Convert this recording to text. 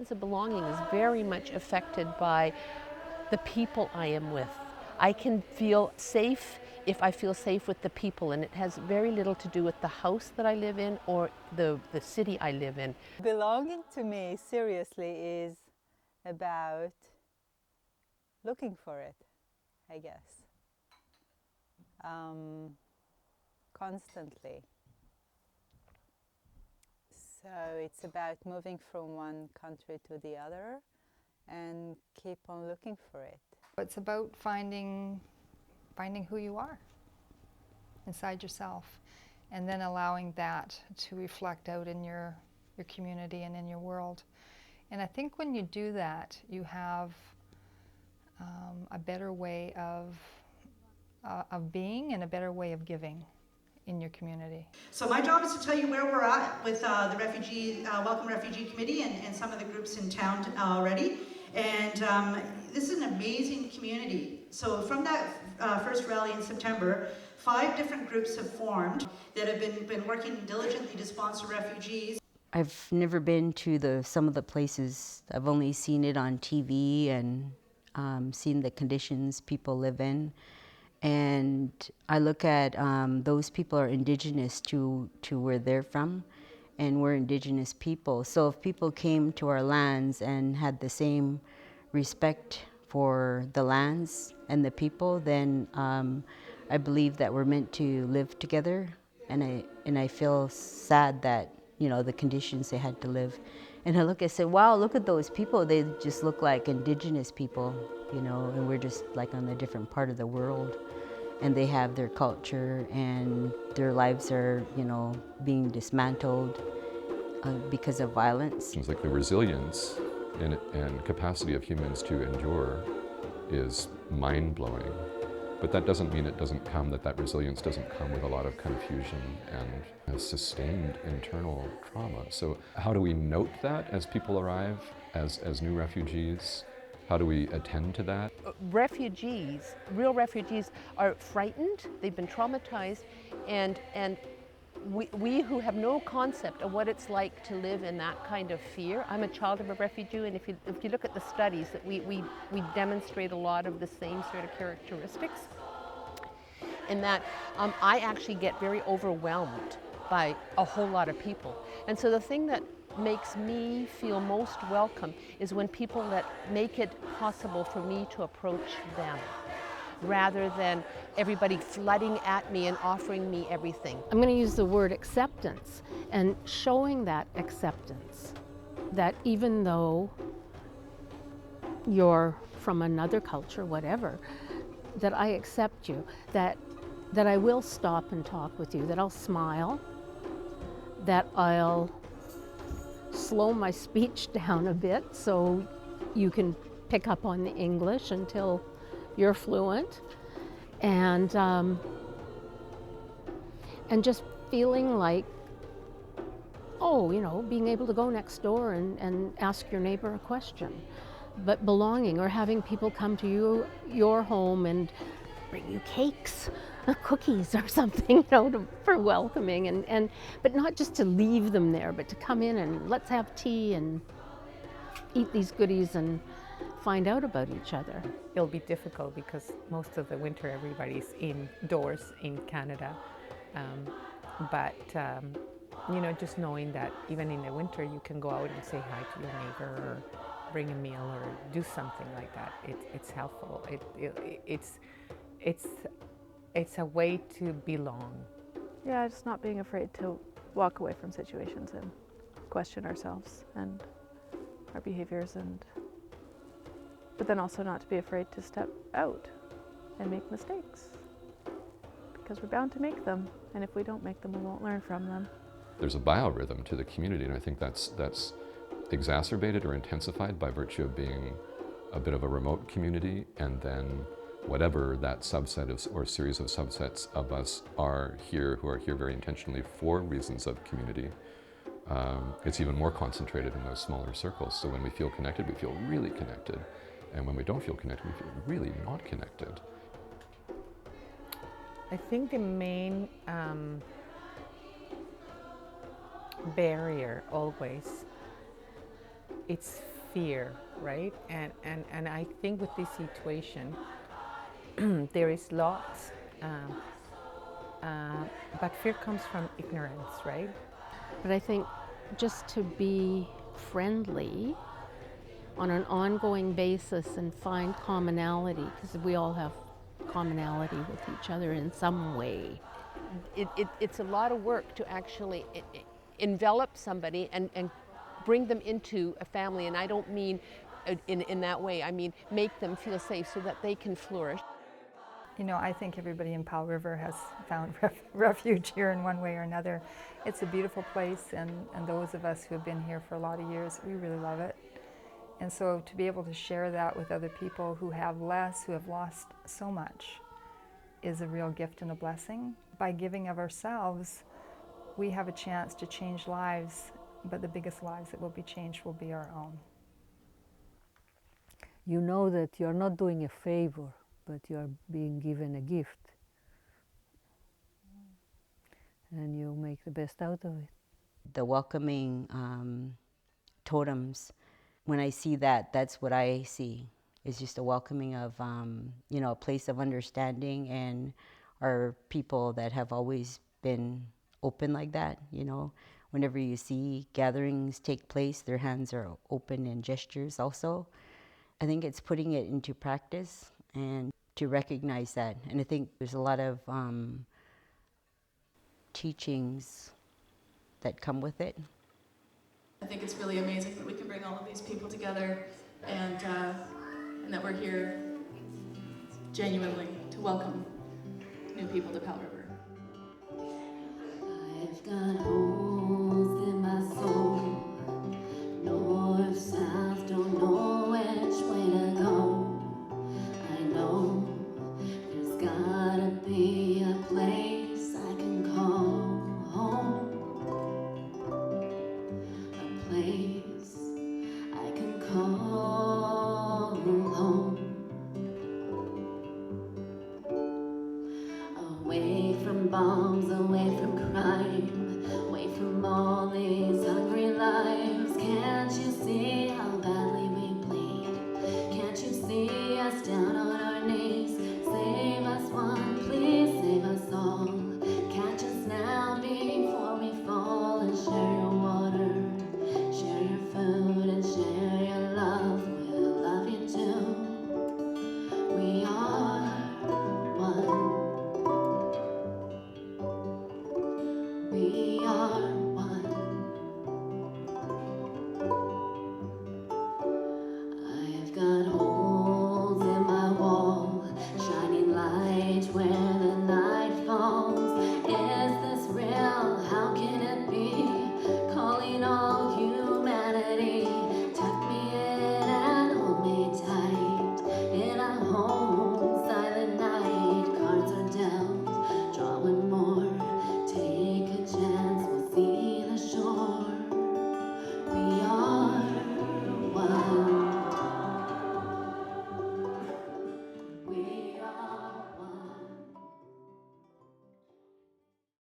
sense of belonging is very much affected by the people I am with. I can feel safe if I feel safe with the people, and it has very little to do with the house that I live in or the city I live in. Belonging to me, seriously, is about looking for it, I guess, constantly. So it's about moving from one country to the other and keep on looking for it. It's about finding who you are inside yourself, and then allowing that to reflect out in your community and in your world. And I think when you do that, you have a better way of being and a better way of giving in your community. So my job is to tell you where we're at with the Refugee Welcome Refugee Committee and some of the groups in town already. And this is an amazing community. So from that first rally in September, 5 different groups have formed that have been working diligently to sponsor refugees. I've never been to some of the places. I've only seen it on TV and seen the conditions people live in. And I look at those people are indigenous to where they're from, and we're indigenous people. So if people came to our lands and had the same respect for the lands and the people, then I believe that we're meant to live together. And I feel sad that, you know, the conditions they had to live. And I said, wow, look at those people. They just look like indigenous people, you know, and we're just like on a different part of the world. And they have their culture, and their lives are, you know, being dismantled because of violence. It's like the resilience and capacity of humans to endure is mind-blowing. But that doesn't mean that resilience doesn't come with a lot of confusion and a sustained internal trauma. So how do we note that as people arrive, as new refugees? How do we attend to that? Refugees, real refugees, are frightened, they've been traumatized, and we who have no concept of what it's like to live in that kind of fear. I'm a child of a refugee, and if you look at the studies, that we demonstrate a lot of the same sort of characteristics. In that I actually get very overwhelmed by a whole lot of people. And so the thing that makes me feel most welcome is when people that make it possible for me to approach them, rather than everybody flooding at me and offering me everything. I'm going to use the word acceptance, and showing that acceptance, that even though you're from another culture, whatever, that I accept you, that I will stop and talk with you, that I'll smile, that I'll slow my speech down a bit so you can pick up on the English until you're fluent, and just feeling like, oh, you know, being able to go next door and ask your neighbor a question, but belonging, or having people come to your home and bring you cakes, cookies or something, you know, for welcoming, and but not just to leave them there, but to come in and let's have tea and eat these goodies and find out about each other. It'll be difficult because most of the winter everybody's indoors in Canada, but you know, just knowing that even in the winter you can go out and say hi to your neighbor or bring a meal or do something like that, it's helpful. It's a way to belong. Yeah, just not being afraid to walk away from situations and question ourselves and our behaviors, but then also not to be afraid to step out and make mistakes, because we're bound to make them, and if we don't make them, we won't learn from them. There's a biorhythm to the community, and I think that's exacerbated or intensified by virtue of being a bit of a remote community, and then whatever that subset or series of subsets of us are here, who are here very intentionally for reasons of community, it's even more concentrated in those smaller circles. So when we feel connected, we feel really connected. And when we don't feel connected, we feel really not connected. I think the main barrier always, it's fear, right? And I think with this situation, there is lots, but fear comes from ignorance, right? But I think just to be friendly on an ongoing basis and find commonality, because we all have commonality with each other in some way. It's a lot of work to actually envelop somebody and bring them into a family. And I don't mean in that way. I mean make them feel safe so that they can flourish. You know, I think everybody in Powell River has found refuge here in one way or another. It's a beautiful place, and those of us who have been here for a lot of years, we really love it. And so to be able to share that with other people who have less, who have lost so much, is a real gift and a blessing. By giving of ourselves, we have a chance to change lives, but the biggest lives that will be changed will be our own. You know that you're not doing a favor, but you're being given a gift. And you make the best out of it. The welcoming totems, when I see that, that's what I see. It's just a welcoming of, you know, a place of understanding, and our people that have always been open like that, you know. Whenever you see gatherings take place, their hands are open in gestures also. I think it's putting it into practice and to recognize that. And I think there's a lot of teachings that come with it. I think it's really amazing that we can bring all of these people together, and that we're here genuinely to welcome new people to Powell River. I've got holes in my soul, north, south, don't know which way to go. I know there's gotta be a place I can call home, a place I can call home. Away from bombs, away from crime, away from all these hungry lives. Can't you see how badly we bleed? Can't you see us down on our knees? Save us one, please save us all. Catch us now before we fall, and share your water, share your food, and share your love. We'll love you too. We are one. We